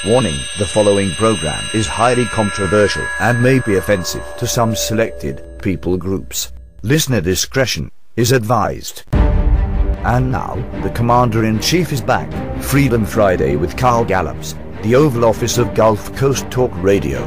Warning, the following program is highly controversial and may be offensive to some selected people groups. Listener discretion is advised. And now, the Commander-in-Chief is back. Freedom Friday with Carl Gallups, the Oval Office of Gulf Coast Talk Radio.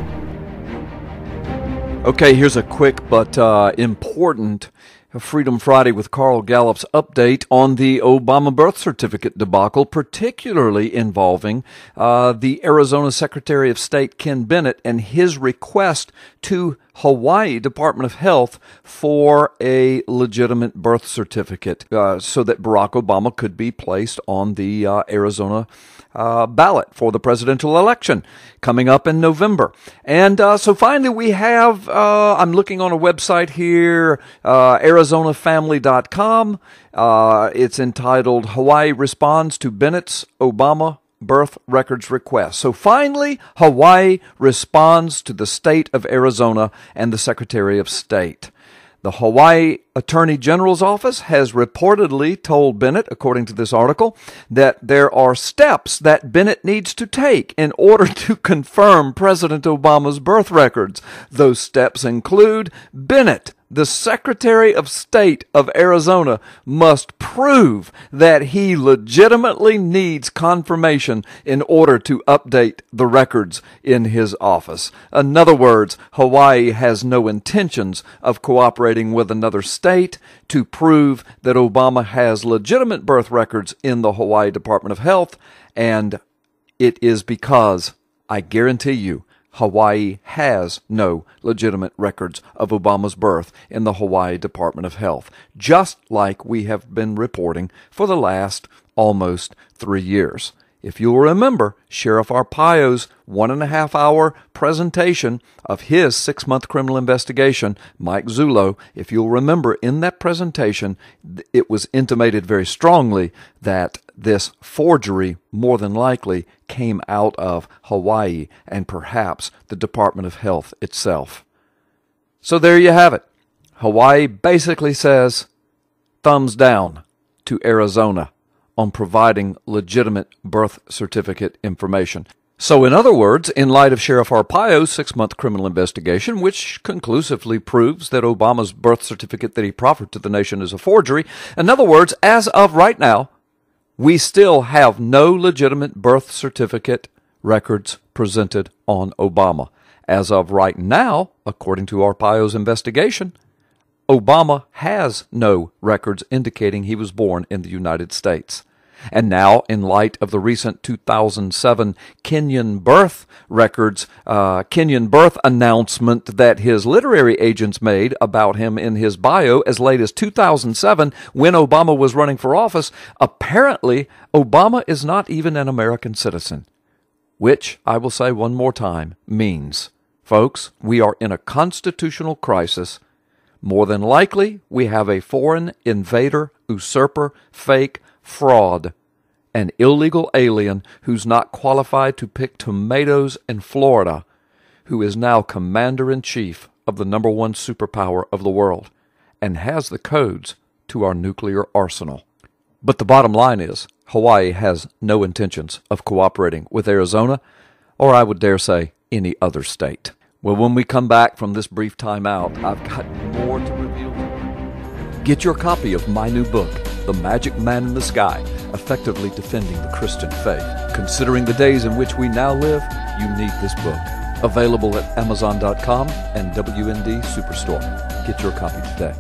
Okay, here's a quick but important Freedom Friday with Carl Gallups update on the Obama birth certificate debacle, particularly involving the Arizona Secretary of State Ken Bennett and his request to Hawaii Department of Health for a legitimate birth certificate so that Barack Obama could be placed on the Arizona ballot for the presidential election coming up in November. And so finally we have, I'm looking on a website here, ArizonaFamily.com. It's entitled Hawaii Responds to Bennett's Obama Birth Records Request. So finally, Hawaii responds to the state of Arizona and the Secretary of State. The Hawaii Attorney General's office has reportedly told Bennett, according to this article, that there are steps that Bennett needs to take in order to confirm President Obama's birth records. Those steps include Bennett, the Secretary of State of Arizona, must prove that he legitimately needs confirmation in order to update the records in his office. In other words, Hawaii has no intentions of cooperating with another state to prove that Obama has legitimate birth records in the Hawaii Department of Health, and it is because, I guarantee you, Hawaii has no legitimate records of Obama's birth in the Hawaii Department of Health, just like we have been reporting for the last almost 3 years. If you'll remember, Sheriff Arpaio's 1.5-hour presentation of his 6-month criminal investigation, Mike Zullo, if you'll remember in that presentation, it was intimated very strongly that this forgery more than likely came out of Hawaii and perhaps the Department of Health itself. So there you have it. Hawaii basically says thumbs down to Arizona on providing legitimate birth certificate information. So in other words, in light of Sheriff Arpaio's 6-month criminal investigation, which conclusively proves that Obama's birth certificate that he proffered to the nation is a forgery, in other words, as of right now, we still have no legitimate birth certificate records presented on Obama. As of right now, according to Arpaio's investigation, Obama has no records indicating he was born in the United States. And now, in light of the recent 2007 Kenyan birth records, Kenyan birth announcement that his literary agents made about him in his bio as late as 2007 when Obama was running for office, apparently Obama is not even an American citizen. Which, I will say one more time, means, folks, we are in a constitutional crisis. More than likely, we have a foreign invader, usurper, fake, fraud, an illegal alien who's not qualified to pick tomatoes in Florida, who is now commander-in-chief of the #1 superpower of the world and has the codes to our nuclear arsenal. But the bottom line is, Hawaii has no intentions of cooperating with Arizona, or I would dare say, any other state. Well, when we come back from this brief timeout, I've got more to reveal. Get your copy of my new book, The Magic Man in the Sky, Effectively Defending the Christian Faith. Considering the days in which we now live, you need this book. Available at Amazon.com and WND Superstore. Get your copy today.